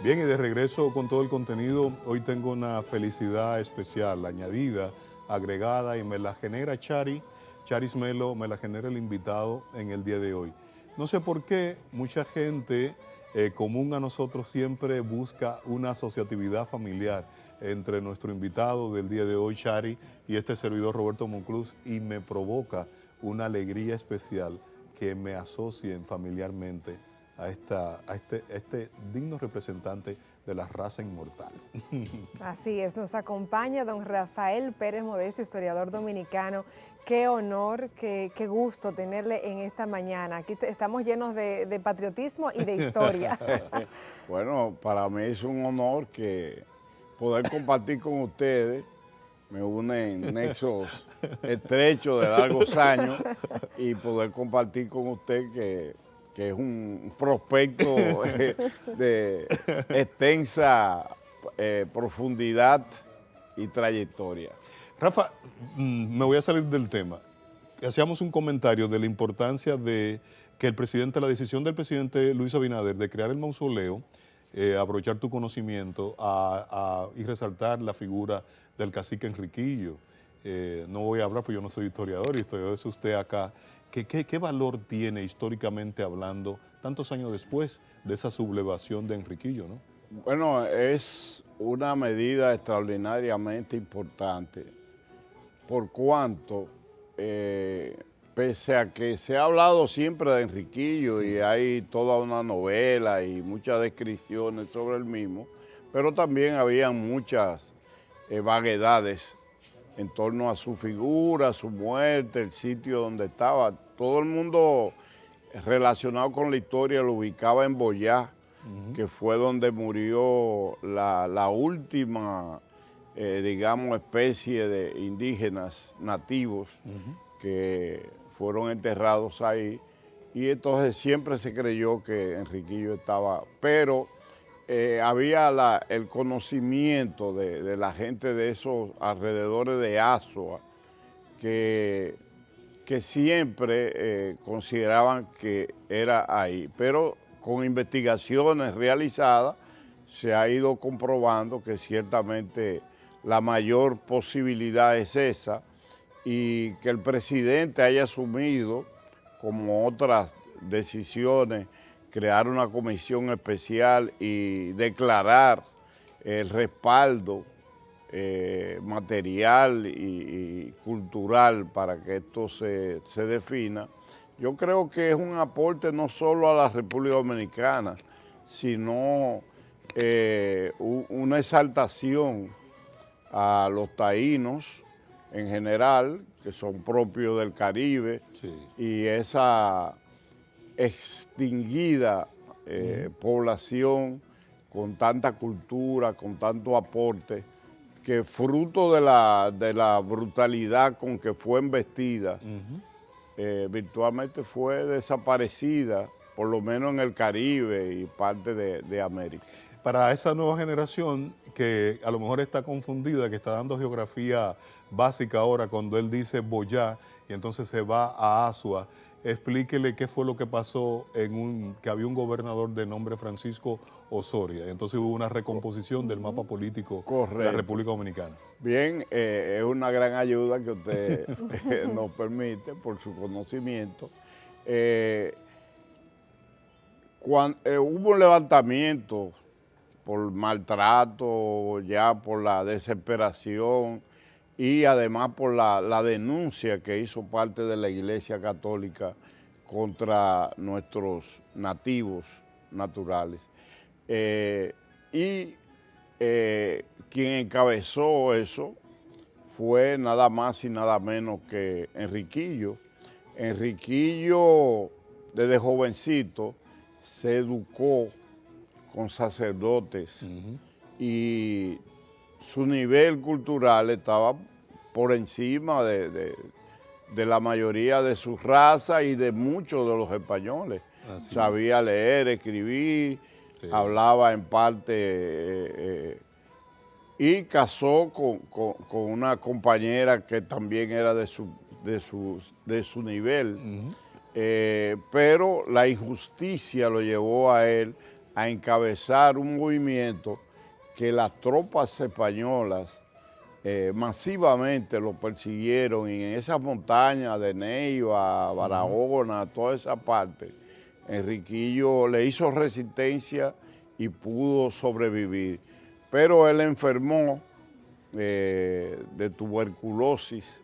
Bien, y de regreso con todo el contenido, hoy tengo una felicidad especial, añadida, agregada, y me la genera Charis Melo, me la genera el invitado en el día de hoy. No sé por qué mucha gente común a nosotros siempre busca una asociatividad familiar entre nuestro invitado del día de hoy, Chari, y este servidor Roberto Monclús, y me provoca una alegría especial que me asocien familiarmente a este digno representante de la raza inmortal. Así es, nos acompaña don Rafael Pérez Modesto, historiador dominicano. Qué honor, qué gusto tenerle en esta mañana. Aquí estamos llenos de patriotismo y de historia. Bueno, para mí es un honor que poder compartir con ustedes. Me unen nexos estrechos de largos años y poder compartir con usted que es un prospecto de extensa profundidad y trayectoria. Rafa, me voy a salir del tema. Hacíamos un comentario de la importancia de que la decisión del presidente Luis Abinader de crear el mausoleo, aprovechar tu conocimiento y resaltar la figura del cacique Enriquillo. No voy a hablar porque yo no soy historiador, y historiador es usted acá. ¿Qué valor tiene históricamente hablando, tantos años después de esa sublevación de Enriquillo, no? Bueno, es una medida extraordinariamente importante, por cuanto, pese a que se ha hablado siempre de Enriquillo y hay toda una novela y muchas descripciones sobre el mismo, pero también había muchas vaguedades en torno a su figura, su muerte, el sitio donde estaba. Todo el mundo relacionado con la historia lo ubicaba en Boyá, que fue donde murió la última, digamos, especie de indígenas nativos que fueron enterrados ahí. Y entonces siempre se creyó que Enriquillo estaba, pero había el conocimiento de la gente de esos alrededores de Azua, que siempre consideraban que era ahí, pero con investigaciones realizadas se ha ido comprobando que ciertamente la mayor posibilidad es esa, y que el presidente haya asumido, como otras decisiones, crear una comisión especial y declarar el respaldo material y cultural para que esto se defina. Yo creo que es un aporte no solo a la República Dominicana, sino una exaltación a los taínos en general, que son propios del Caribe, Sí. y esa extinguida población con tanta cultura, con tanto aporte, que fruto de la brutalidad con que fue embestida, virtualmente fue desaparecida, por lo menos en el Caribe y parte de América. Para esa nueva generación que a lo mejor está confundida, que está dando geografía básica ahora cuando él dice Boyá y entonces se va a Azua, explíquele qué fue lo que pasó que había un gobernador de nombre Francisco Osoria. Entonces hubo una recomposición del mapa político de la Correcto. República Dominicana. Bien, es una gran ayuda que usted nos permite por su conocimiento. Hubo un levantamiento por maltrato, ya por la desesperación y además por la denuncia que hizo parte de la Iglesia Católica contra nuestros nativos naturales. Quien encabezó eso fue nada más y nada menos que Enriquillo. Enriquillo, desde jovencito, se educó con sacerdotes y su nivel cultural estaba por encima de la mayoría de su raza y de muchos de los españoles. Así Sabía leer, escribir, Sí. hablaba en parte y casó con una compañera que también era de su nivel. Pero la injusticia lo llevó a él a encabezar un movimiento que las tropas españolas masivamente lo persiguieron y en esas montañas de Neiva, Barahona, toda esa parte, Enriquillo le hizo resistencia y pudo sobrevivir. Pero él enfermó de tuberculosis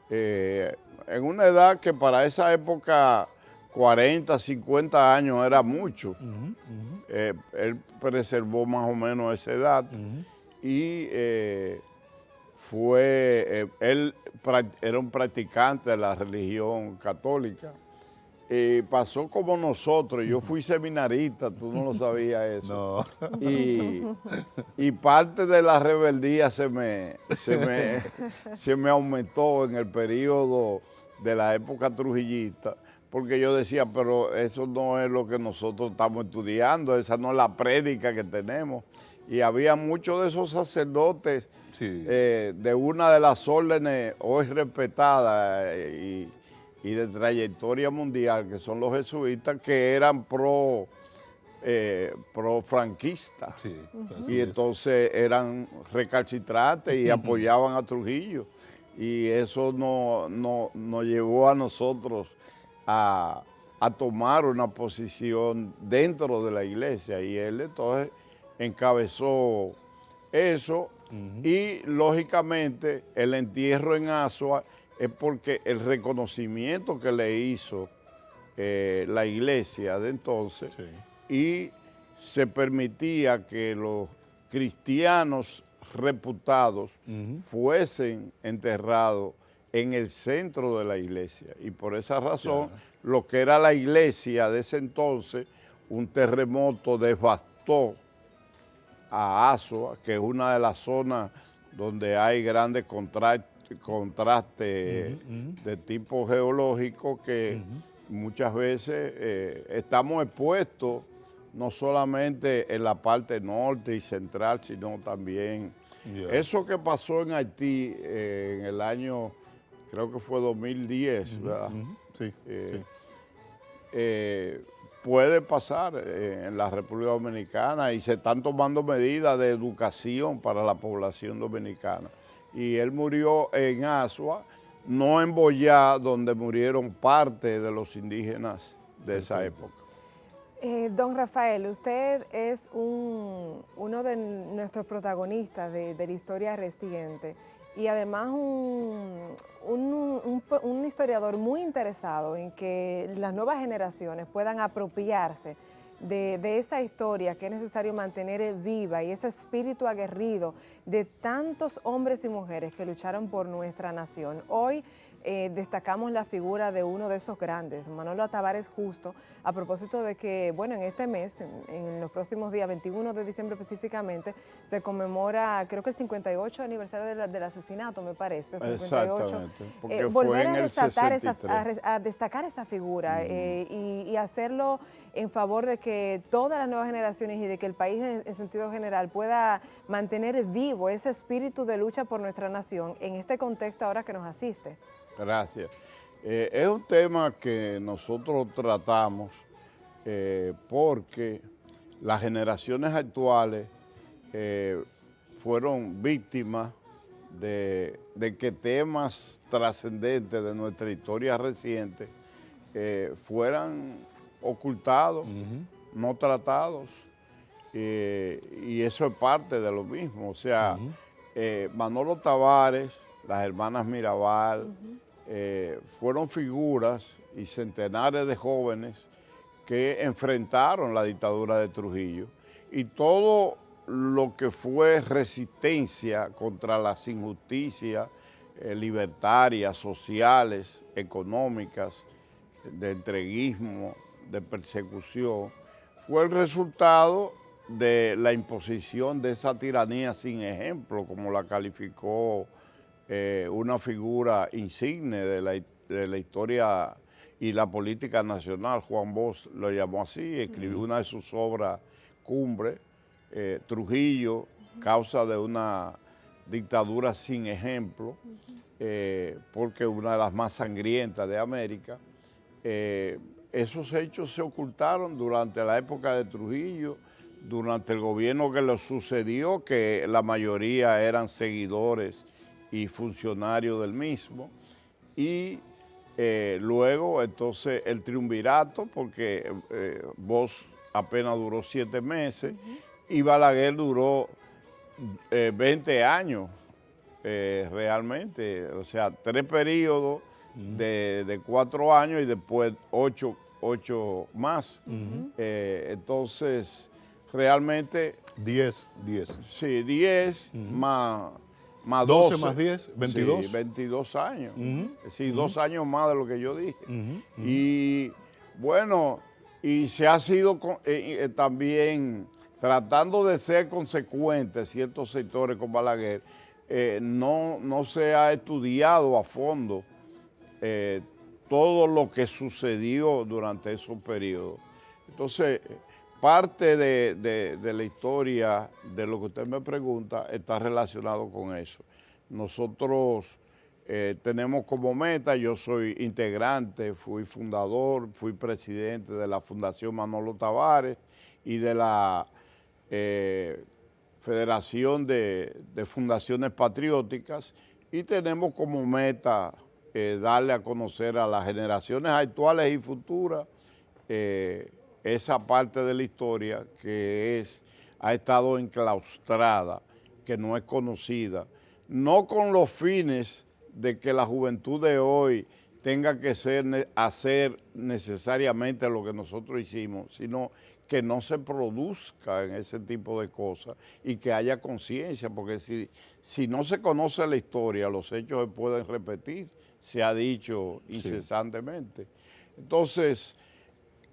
en una edad que para esa época 40, 50 años era mucho. Él preservó más o menos esa edad y él era un practicante de la religión católica. Pasó como nosotros, yo fui seminarista, tú no lo sabías eso. No. Y parte de la rebeldía se me aumentó en el periodo de la época trujillista, porque yo decía, pero eso no es lo que nosotros estamos estudiando, esa no es la prédica que tenemos. Y había muchos de esos sacerdotes Sí. de una de las órdenes hoy respetadas y de trayectoria mundial, que son los jesuitas, que eran pro franquistas. Sí, Y entonces eran recalcitrantes y apoyaban a Trujillo. Y eso nos llevó a nosotros a tomar una posición dentro de la iglesia. Y él entonces encabezó eso. Y lógicamente el entierro en Asua es porque el reconocimiento que le hizo la iglesia de entonces, y se permitía que los cristianos reputados fuesen enterrados en el centro de la iglesia. Y por esa razón, lo que era la iglesia de ese entonces, un terremoto devastó a Asua, que es una de las zonas donde hay grandes contrastes de tipo geológico que muchas veces estamos expuestos no solamente en la parte norte y central, sino también eso que pasó en Haití en el año, creo que fue 2010, ¿verdad? Sí, puede pasar en la República Dominicana y se están tomando medidas de educación para la población dominicana. Y él murió en Asua, no en Boyá, donde murieron parte de los indígenas de esa época. Don Rafael, usted es uno de nuestros protagonistas de la historia reciente y además un historiador muy interesado en que las nuevas generaciones puedan apropiarse de esa historia que es necesario mantener viva y ese espíritu aguerrido de tantos hombres y mujeres que lucharon por nuestra nación. Hoy destacamos la figura de uno de esos grandes, Manolo Tavares Justo, a propósito de que, bueno, en este mes, en los próximos días, 21 de diciembre específicamente, se conmemora, creo que el 58 aniversario del asesinato, me parece, 58. Exactamente, porque volver fue en a el resaltar 63. a destacar esa figura y hacerlo en favor de que todas las nuevas generaciones y de que el país en sentido general pueda mantener vivo ese espíritu de lucha por nuestra nación en este contexto ahora que nos asiste. Gracias. Es un tema que nosotros tratamos porque las generaciones actuales fueron víctimas de que temas trascendentes de nuestra historia reciente fueran ocultados, no tratados, y eso es parte de lo mismo. O sea, Manolo Tavares, las hermanas Mirabal, fueron figuras y centenares de jóvenes que enfrentaron la dictadura de Trujillo y todo lo que fue resistencia contra las injusticias libertarias, sociales, económicas, de entreguismo, de persecución, fue el resultado de la imposición de esa tiranía sin ejemplo, como la calificó una figura insigne de la historia y la política nacional. Juan Bosch lo llamó así, escribió una de sus obras cumbre, Trujillo, causa de una dictadura sin ejemplo, porque una de las más sangrientas de América. Esos hechos se ocultaron durante la época de Trujillo, durante el gobierno que le sucedió, que la mayoría eran seguidores y funcionarios del mismo, y luego entonces el triunvirato, porque Bosch apenas duró 7 meses, y Balaguer duró 20 años realmente, o sea, 3 periodos de 4 años y después 8 más. Entonces, realmente... 10. Sí, 10 más 12 12. más 10, 22. Sí, 22 años. Sí, 2 años más de lo que yo dije. Y bueno, y se ha sido también tratando de ser consecuentes ciertos sectores con Balaguer, no se ha estudiado a fondo todo lo que sucedió durante esos periodos. Entonces, parte de la historia de lo que usted me pregunta está relacionado con eso. Nosotros tenemos como meta, yo soy integrante, fui fundador, fui presidente de la Fundación Manolo Tavares y de la Federación de Fundaciones Patrióticas, y tenemos como meta darle a conocer a las generaciones actuales y futuras esa parte de la historia que ha estado enclaustrada, que no es conocida, no con los fines de que la juventud de hoy tenga que hacer necesariamente lo que nosotros hicimos, sino que no se produzca en ese tipo de cosas y que haya conciencia, porque si no se conoce la historia, los hechos se pueden repetir, se ha dicho incesantemente. Entonces,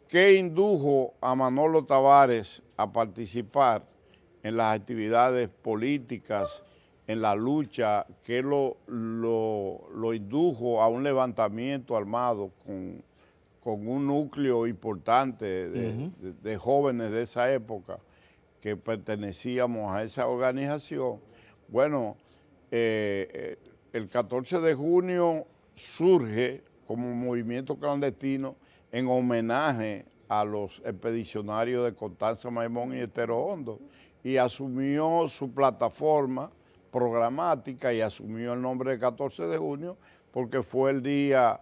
¿qué indujo a Manolo Tavares a participar en las actividades políticas, en la lucha? ¿Qué lo indujo a un levantamiento armado con un núcleo importante de jóvenes de esa época que pertenecíamos a esa organización? Bueno, el 14 de junio surge como movimiento clandestino en homenaje a los expedicionarios de Constanza Maimón y Estero Hondo, y asumió su plataforma programática y asumió el nombre de 14 de junio porque fue el día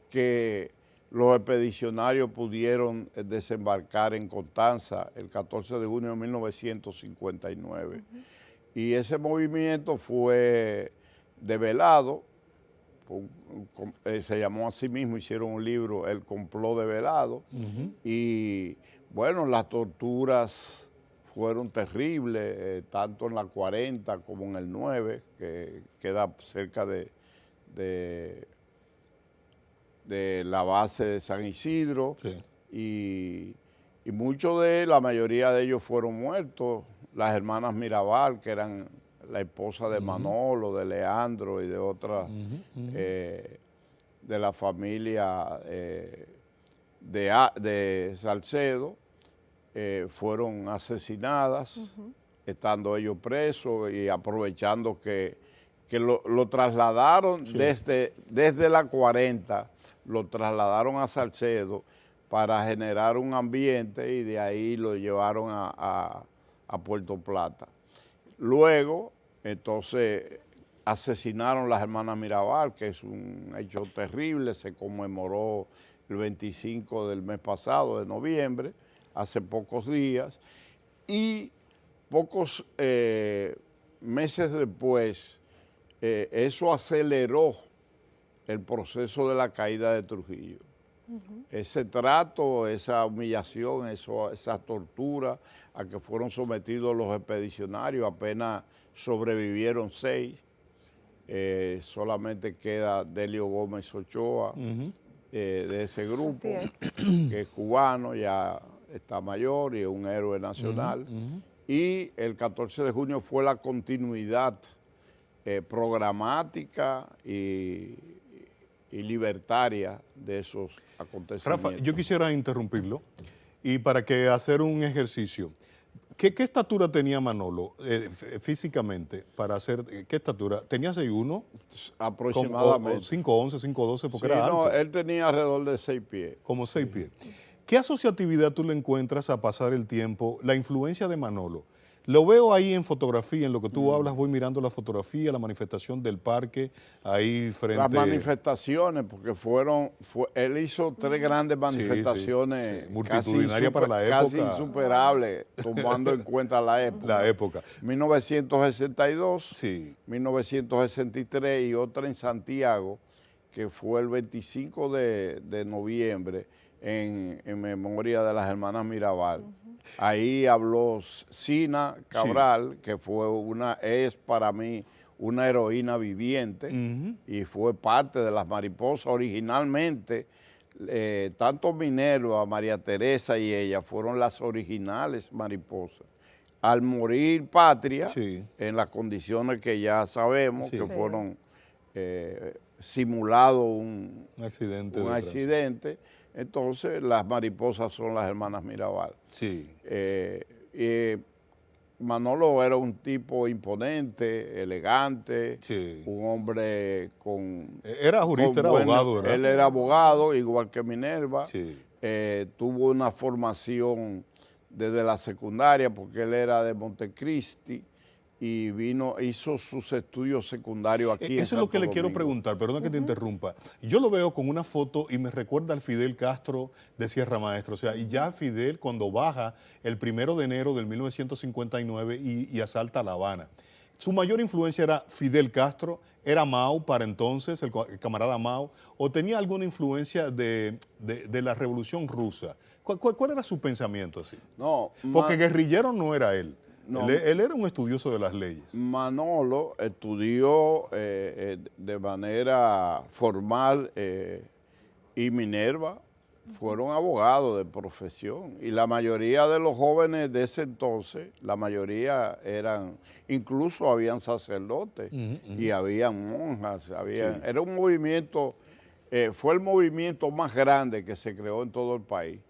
que los expedicionarios pudieron desembarcar en Constanza, el 14 de junio de 1959. Y ese movimiento fue develado, se llamó a sí mismo, hicieron un libro, El complot develado, y bueno, las torturas fueron terribles, tanto en la 40 como en el 9, que queda cerca de la base de San Isidro, y la mayoría de ellos fueron muertos. Las hermanas Mirabal, que eran la esposa de Manolo, de Leandro y de otras de la familia de Salcedo, fueron asesinadas, estando ellos presos y aprovechando que lo trasladaron desde la 40, lo trasladaron a Salcedo para generar un ambiente, y de ahí lo llevaron a Puerto Plata. Luego, entonces, asesinaron las hermanas Mirabal, que es un hecho terrible, se conmemoró el 25 del mes pasado, de noviembre, hace pocos días, y pocos meses después, eso aceleró el proceso de la caída de Trujillo. Ese trato, esa humillación, esa tortura a que fueron sometidos los expedicionarios, apenas sobrevivieron 6, solamente queda Delio Gómez Ochoa de ese grupo, que es cubano, ya está mayor y es un héroe nacional, y el 14 de junio fue la continuidad programática y libertaria de esos acontecimientos. Rafa, yo quisiera interrumpirlo y para que hacer un ejercicio. ¿Qué estatura tenía Manolo físicamente para hacer? ¿Qué estatura? ¿Tenía 6'1"? Aproximadamente. 5'11", 5'12", porque era alto. No, él tenía alrededor de 6 pies. Como 6 pies. ¿Qué asociatividad tú le encuentras a pasar el tiempo, la influencia de Manolo? Lo veo ahí en fotografía, en lo que tú hablas, voy mirando la fotografía, la manifestación del parque, ahí Las frente... manifestaciones, porque él hizo 3 grandes Sí, manifestaciones, sí, multitudinaria para la casi época. insuperables, tomando en cuenta la época. La época. 1962, Sí. 1963 y otra en Santiago, que fue el 25 de noviembre, en memoria de las hermanas Mirabal. Ahí habló Sina Cabral, que es para mí una heroína viviente y fue parte de las mariposas. Originalmente, tanto Minerva, María Teresa y ella fueron las originales mariposas. Al morir Patria, en las condiciones que ya sabemos, que fueron simulado un accidente, entonces las mariposas son las hermanas Mirabal. Sí. Manolo era un tipo imponente, elegante, sí. un hombre con... Era jurista, era abogado, ¿verdad? Él era abogado, igual que Minerva. Sí. Tuvo una formación desde la secundaria, porque él era de Montecristi, y hizo sus estudios secundarios aquí en Eso es lo que le quiero Domingo. preguntar, perdona que te interrumpa. Yo lo veo con una foto y me recuerda al Fidel Castro de Sierra Maestra. O sea, y ya Fidel cuando baja el 1 de enero del 1959 y asalta La Habana. Su mayor influencia era Fidel Castro, era Mao para entonces, el camarada Mao, o tenía alguna influencia de la Revolución Rusa. ¿Cuál era su pensamiento así? No, porque guerrillero no era él. No, él era un estudioso de las leyes. Manolo estudió de manera formal y Minerva fueron abogados de profesión, y la mayoría de los jóvenes de ese entonces, la mayoría incluso habían sacerdotes y habían monjas, era un movimiento, fue el movimiento más grande que se creó en todo el país,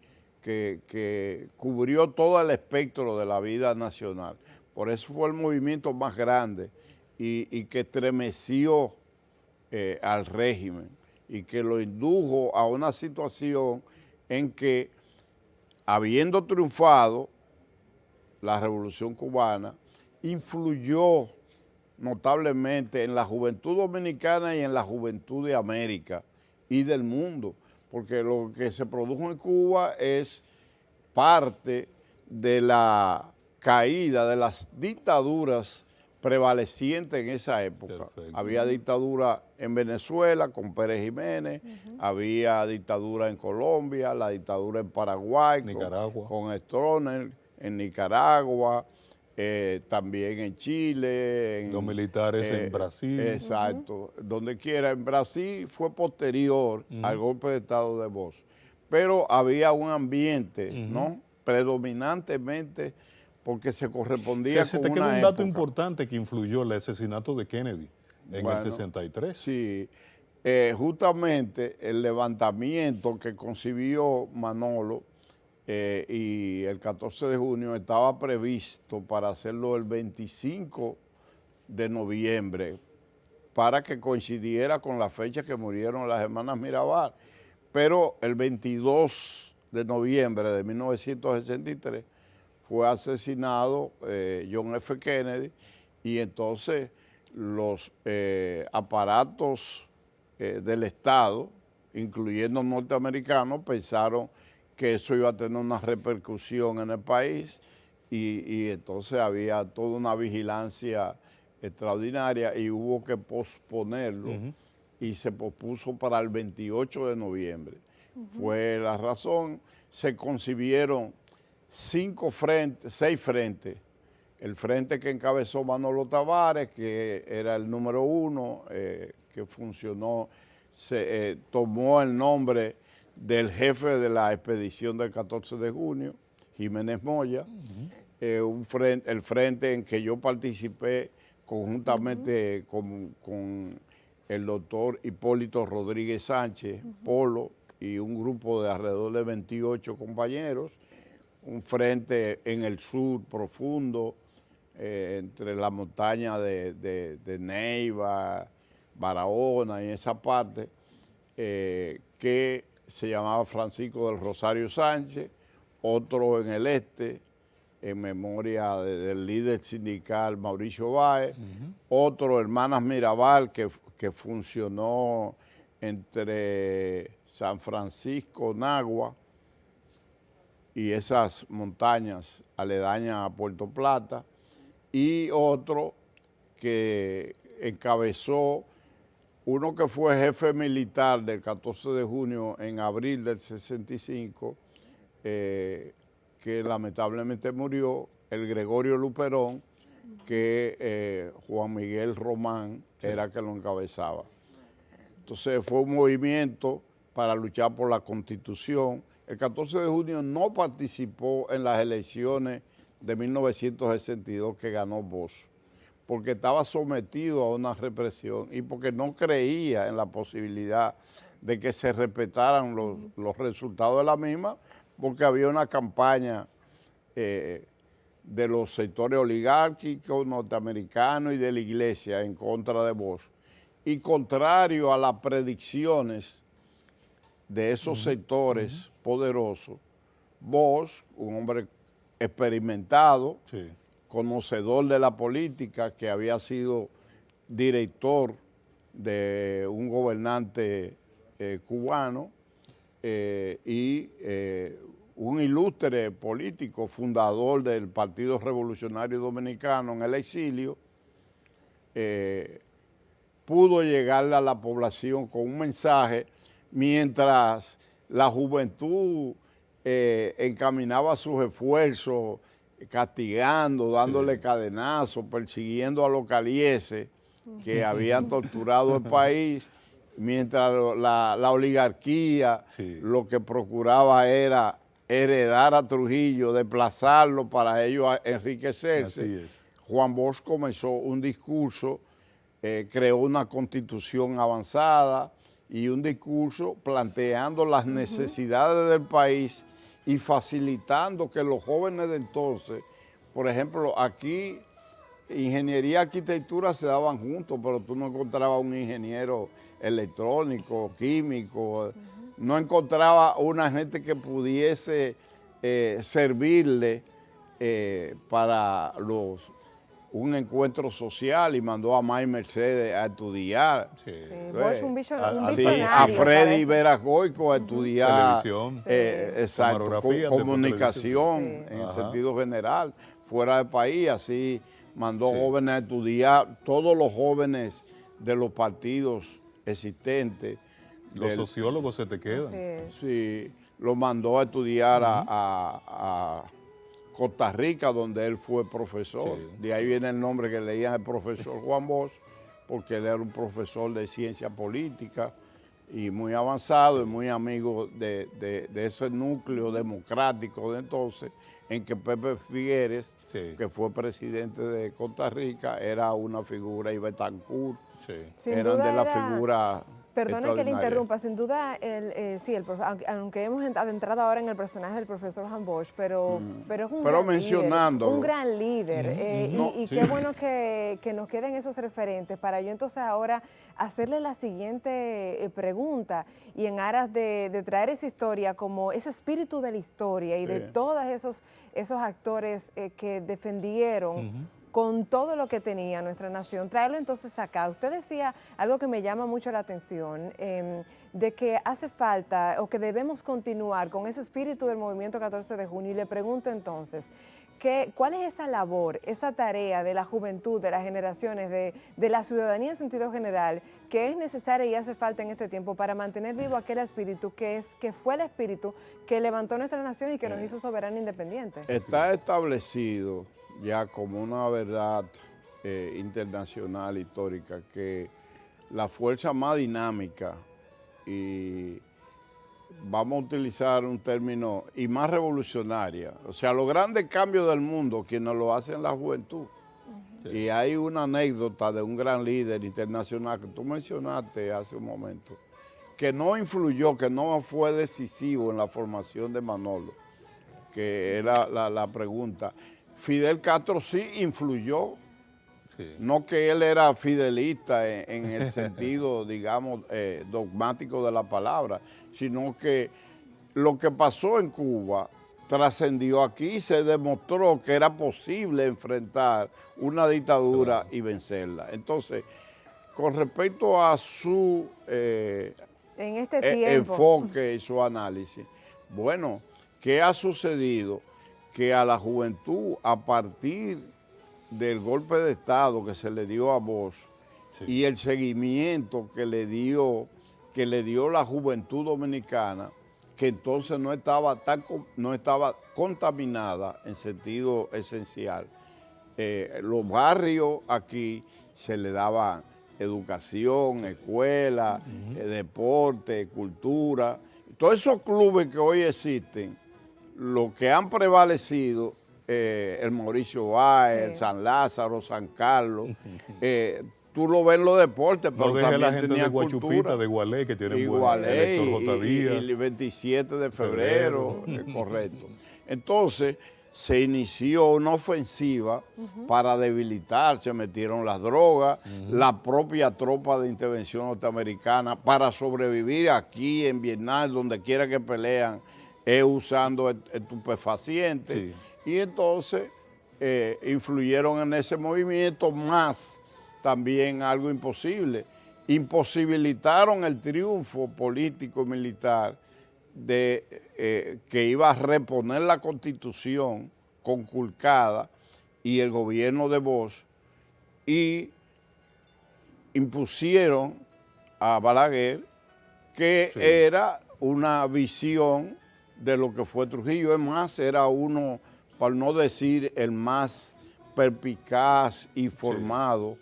que cubrió todo el espectro de la vida nacional. Por eso fue el movimiento más grande y que estremeció al régimen y que lo indujo a una situación en que, habiendo triunfado la Revolución Cubana, influyó notablemente en la juventud dominicana y en la juventud de América y del mundo, porque lo que se produjo en Cuba es parte de la caída de las dictaduras prevalecientes en esa época. Perfecto. Había dictadura en Venezuela con Pérez Jiménez, había dictadura en Colombia, la dictadura en Paraguay con Stroessner, en Nicaragua, también en Chile. Los militares en Brasil. Exacto, donde quiera. En Brasil fue posterior al golpe de Estado de Bosch, pero había un ambiente, ¿no? Predominantemente porque se correspondía se con te una queda un dato época importante que influyó el asesinato de Kennedy en el 63. Sí, justamente el levantamiento que concibió Manolo y el 14 de junio estaba previsto para hacerlo el 25 de noviembre, para que coincidiera con la fecha que murieron las hermanas Mirabal. Pero el 22 de noviembre de 1963 fue asesinado John F. Kennedy, y entonces los aparatos del Estado, incluyendo norteamericanos, pensaron que eso iba a tener una repercusión en el país, y entonces había toda una vigilancia extraordinaria y hubo que posponerlo y se pospuso para el 28 de noviembre. Fue la razón. Se concibieron 6 frentes. El frente que encabezó Manolo Tavares, que era el número 1, que funcionó, tomó el nombre del jefe de la expedición del 14 de junio, Jiménez Moya, el frente en que yo participé conjuntamente con el doctor Hipólito Rodríguez Sánchez, Polo, y un grupo de alrededor de 28 compañeros, un frente en el sur profundo, entre la montaña de Neiva, Barahona y esa parte, que se llamaba Francisco del Rosario Sánchez, otro en el este, en memoria del líder sindical Mauricio Báez, otro Hermanas Mirabal, que funcionó entre San Francisco, Nagua y esas montañas aledañas a Puerto Plata, y otro que encabezó uno que fue jefe militar del 14 de junio en abril del 65, que lamentablemente murió, el Gregorio Luperón, que Juan Miguel Román era que lo encabezaba. Entonces fue un movimiento para luchar por la Constitución. El 14 de junio no participó en las elecciones de 1962 que ganó Bosch, porque estaba sometido a una represión y porque no creía en la posibilidad de que se respetaran los resultados de la misma, porque había una campaña de los sectores oligárquicos norteamericanos y de la iglesia en contra de Bosch. Y contrario a las predicciones de esos sectores poderosos, Bosch, un hombre experimentado, conocedor de la política, que había sido director de un gobernante cubano y un ilustre político, fundador del Partido Revolucionario Dominicano en el exilio, pudo llegarle a la población con un mensaje mientras la juventud encaminaba sus esfuerzos castigando, dándole cadenazos, persiguiendo a los calieses que habían torturado el país, mientras la oligarquía lo que procuraba era heredar a Trujillo, desplazarlo para ellos enriquecerse. Así es. Juan Bosch comenzó un discurso, creó una constitución avanzada y un discurso planteando las necesidades del país y facilitando que los jóvenes de entonces, por ejemplo, aquí ingeniería y arquitectura se daban juntos, pero tú no encontrabas un ingeniero electrónico, químico, no encontraba una gente que pudiese servirle para un encuentro social, y mandó a May Mercedes a estudiar. Bosch, un visionario. A Freddy Veras Goico a estudiar televisión, exacto, camagrafía, comunicación en el sentido general, fuera del país. Así mandó jóvenes a estudiar, todos los jóvenes de los partidos existentes. Los sociólogos se te quedan. Sí, lo mandó a estudiar a Costa Rica, donde él fue profesor. De ahí viene el nombre que leía el profesor Juan Bosch, porque él era un profesor de ciencia política y muy avanzado y muy amigo de ese núcleo democrático de entonces, en que Pepe Figueres, que fue presidente de Costa Rica, era una figura, y Betancourt, eran de la figura. Perdona que le interrumpa, sin duda, aunque hemos adentrado ahora en el personaje del profesor Juan Bosch, pero es un gran líder, y qué bueno que nos queden esos referentes para yo entonces ahora hacerle la siguiente pregunta, y en aras de traer esa historia, como ese espíritu de la historia y de todos esos actores que defendieron con todo lo que tenía nuestra nación, traerlo entonces acá. Usted decía algo que me llama mucho la atención, de que hace falta o que debemos continuar con ese espíritu del movimiento 14 de junio, y le pregunto entonces, ¿cuál es esa labor, esa tarea de la juventud, de las generaciones, de la ciudadanía en sentido general, que es necesaria y hace falta en este tiempo para mantener vivo aquel espíritu que fue el espíritu que levantó nuestra nación y que nos hizo soberanos independientes? Está establecido ya como una verdad internacional, histórica, que la fuerza más dinámica y, vamos a utilizar un término, y más revolucionaria, o sea, los grandes cambios del mundo, quienes lo hacen la juventud. Y hay una anécdota de un gran líder internacional que tú mencionaste hace un momento, que no influyó, que no fue decisivo en la formación de Manolo, que era la pregunta. Fidel Castro sí influyó, no que él era fidelista en el sentido, digamos, dogmático de la palabra, sino que lo que pasó en Cuba trascendió aquí y se demostró que era posible enfrentar una dictadura y vencerla. Entonces, con respecto a su en este tiempo. enfoque y su análisis, bueno, ¿qué ha sucedido? Que a la juventud, a partir del golpe de Estado que se le dio a Bosch y el seguimiento que le dio la juventud dominicana, que entonces no estaba contaminada en sentido esencial. Los barrios aquí se le daban educación, escuela, deporte, cultura. Todos esos clubes que hoy existen, lo que han prevalecido, el Mauricio Báez, el San Lázaro, San Carlos, tú lo ves en los deportes, pero no también la gente tenía de Guachupita, cultura. de Gualey, que tienen buen Héctor J. Díaz. Y el 27 de febrero, correcto. Entonces, se inició una ofensiva para debilitar, se metieron las drogas, la propia tropa de intervención norteamericana para sobrevivir aquí en Vietnam, donde quiera que pelean, es usando estupefacientes. Sí. Y entonces influyeron en ese movimiento, más también algo imposible. Imposibilitaron el triunfo político y militar que iba a reponer la Constitución conculcada y el gobierno de Bosch, y impusieron a Balaguer, que era una visión de lo que fue Trujillo. Es más, era uno, por no decir el más perspicaz y formado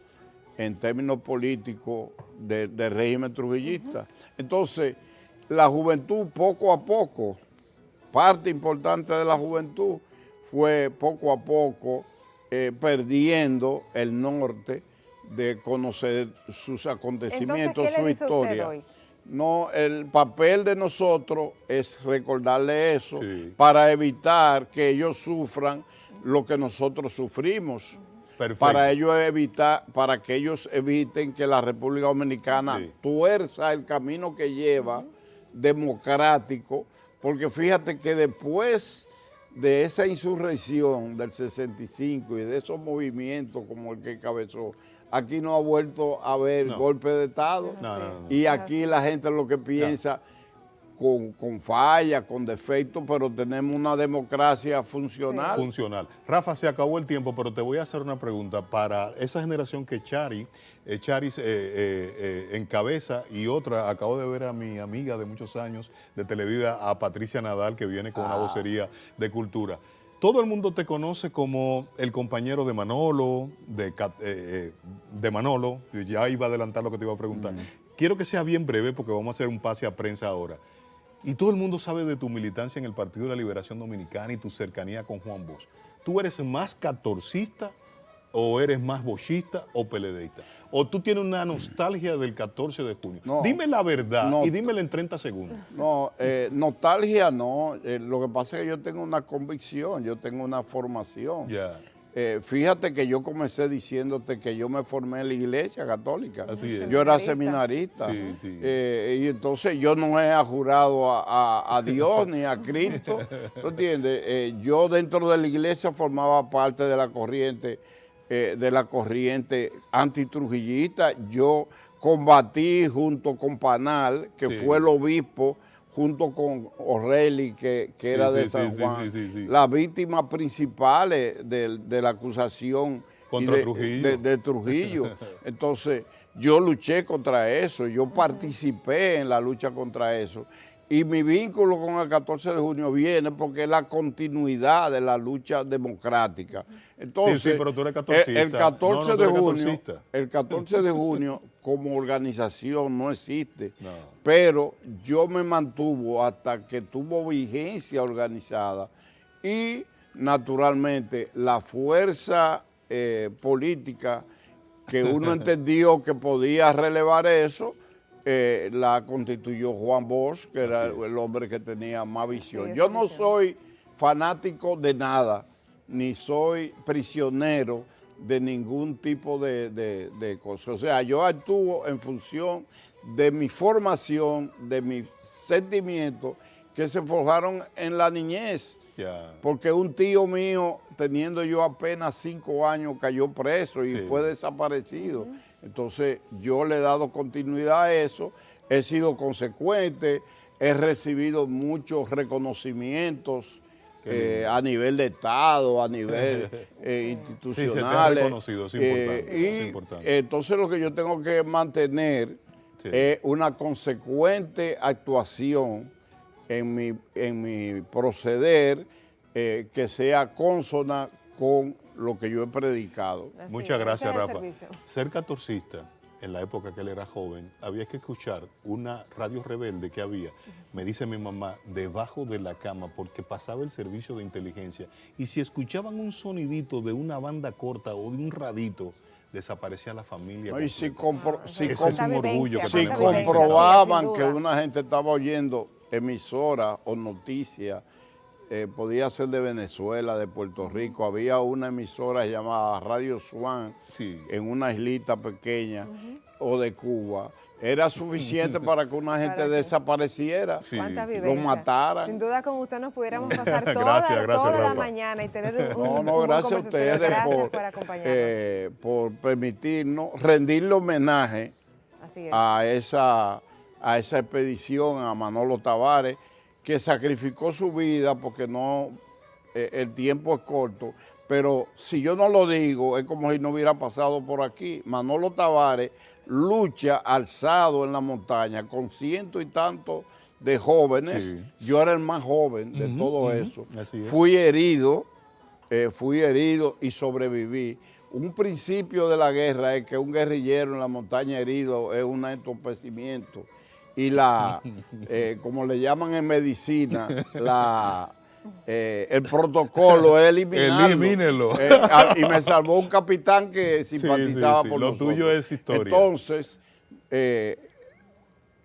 en términos políticos del régimen trujillista. Entonces, la juventud poco a poco, parte importante de la juventud, fue poco a poco perdiendo el norte de conocer sus acontecimientos, entonces, ¿qué le su dice usted historia. hoy? No, el papel de nosotros es recordarle eso para evitar que ellos sufran lo que nosotros sufrimos. Perfecto. Para que ellos eviten que la República Dominicana tuerza el camino que lleva democrático, porque fíjate que después de esa insurrección del 65 y de esos movimientos como el que encabezó, aquí no ha vuelto a haber golpe de Estado. Y aquí la gente lo que piensa con falla, con defectos, pero tenemos una democracia funcional. Funcional. Rafa, se acabó el tiempo, pero te voy a hacer una pregunta para esa generación que Charis encabeza, y otra, acabo de ver a mi amiga de muchos años de Televida, a Patricia Nadal, que viene con una vocería de cultura. Todo el mundo te conoce como el compañero de Manolo, de Manolo. Ya iba a adelantar lo que te iba a preguntar. Quiero que sea bien breve porque vamos a hacer un pase a prensa ahora. Y todo el mundo sabe de tu militancia en el Partido de la Liberación Dominicana y tu cercanía con Juan Bosch. ¿Tú eres más catorcista o eres más boschista o peledeísta? ¿O tú tienes una nostalgia del 14 de junio? No, dime la verdad y dímela en 30 segundos. No, nostalgia no. Lo que pasa es que yo tengo una convicción, yo tengo una formación. Fíjate que yo comencé diciéndote que yo me formé en la Iglesia Católica. Así es. Yo era seminarista. Y entonces yo no he jurado a Dios ni a Cristo. ¿Tú entiendes? Yo dentro de la Iglesia formaba parte de la corriente antitrujillista. Yo combatí junto con Panal, que fue el obispo, junto con O'Reilly, que era de San Juan, las víctimas principales de la acusación contra Trujillo. De Trujillo. Entonces, yo luché contra eso, yo participé en la lucha contra eso. Y mi vínculo con el 14 de junio viene porque es la continuidad de la lucha democrática. Entonces, pero tú eres catorcista. El 14 de junio como organización no existe, pero yo me mantuvo hasta que tuvo vigencia organizada y naturalmente la fuerza política que uno entendió que podía relevar eso, la constituyó Juan Bosch, que era el hombre que tenía más visión. Yo no soy fanático de nada, ni soy prisionero de ningún tipo de cosas. O sea, yo actúo en función de mi formación, de mi sentimientos que se forjaron en la niñez. Ya. Porque un tío mío, teniendo yo apenas 5 años, cayó preso y Sí. fue desaparecido. Entonces yo le he dado continuidad a eso, he sido consecuente, he recibido muchos reconocimientos a nivel de Estado, a nivel institucional. Sí, se te ha reconocido, es importante, es importante. Entonces lo que yo tengo que mantener Sí. es una consecuente actuación en mi proceder que sea consona con lo que yo he predicado. Así Muchas es, gracias, ese es el Rafa. servicio. Ser catorcista, en la época que él era joven, había que escuchar una radio rebelde que había, me dice mi mamá, debajo de la cama, porque pasaba el servicio de inteligencia. Y si escuchaban un sonidito de una banda corta o de un radito, desaparecía la familia. No, y si, completa. si Ese es un orgullo que si tenemos como comprobaban sin que duda. una gente estaba oyendo emisoras o noticias, podía ser de Venezuela, de Puerto Rico, había una emisora llamada Radio Swan Sí. en una islita pequeña, o de Cuba, era suficiente para que una gente ¿Para qué? desapareciera, Sí, ¿Cuánta sí. lo vivencia? mataran. Sin duda con usted nos pudiéramos pasar Gracias, toda la Rafa. mañana y tener un No, un no, buen gracias a conversatorio. ustedes Gracias por acompañarnos. por permitirnos rendirle homenaje Así es. a esa expedición, a Manolo Tavares, que sacrificó su vida porque no, el tiempo es corto, pero si yo no lo digo, es como si no hubiera pasado por aquí. Manolo Tavares lucha alzado en la montaña con cientos y tantos de jóvenes. Sí. Yo era el más joven de Ujú, todo ujú, eso. así es. Fui herido y sobreviví. Un principio de la guerra es que un guerrillero en la montaña herido es un entorpecimiento. Y como le llaman en medicina, el protocolo es eliminarlo. Elimínelo. Y me salvó un capitán que simpatizaba sí, por lo nosotros. tuyo es historia. Entonces,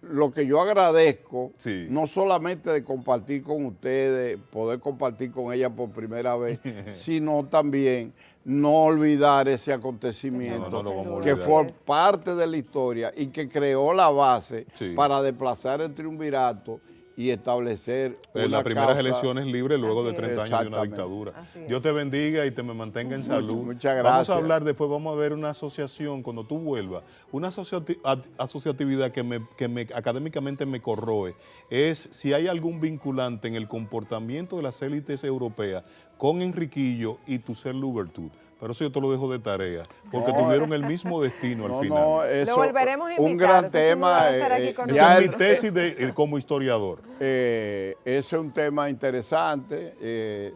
lo que yo agradezco, Sí. no solamente de compartir con ustedes, poder compartir con ella por primera vez, sino también no olvidar ese acontecimiento No, no lo vamos a que olvidar. fue parte de la historia y que creó la base Sí. para desplazar el triunvirato y establecer Las una primeras causa. elecciones libres luego Así de es. 30 años de una Exactamente. dictadura. Así es. Dios te bendiga y te me mantenga en salud. Muchas Vamos gracias. a hablar después, vamos a ver una asociación, cuando tú vuelvas, una asociatividad que académicamente me corroe, es si hay algún vinculante en el comportamiento de las élites europeas con Enriquillo y Toussaint Louverture. Pero eso yo te lo dejo de tarea, porque No, tuvieron el mismo destino al No, final. no, eso, Lo volveremos a un invitar. gran Usted sin duda tema. debe estar aquí con Esa ya es mi el- tesis como historiador. ese es un tema interesante.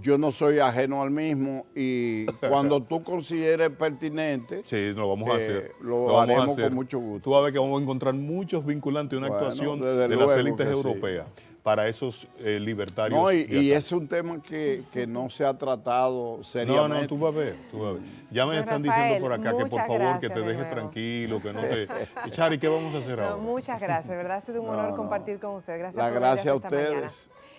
Yo no soy ajeno al mismo y cuando tú consideres pertinente, Sí, lo vamos a hacer. lo vamos a haremos hacer. con mucho gusto. Tú vas a ver que vamos a encontrar muchos vinculantes y una Bueno, actuación desde de las luego élites que sí. europeas para esos libertarios. no, de y acá. es un tema que no se ha tratado No, seriamente. no, tú vas a ver, tú vas a ver. Ya me Don están Rafael, diciendo por acá que por muchas favor que gracias te de dejes nuevo. tranquilo, que no te... Chari, ¿qué vamos a hacer No, ahora? muchas gracias, de verdad ha sido un honor No. compartir con usted. Gracias La por venir gracia a esta mañana. ustedes.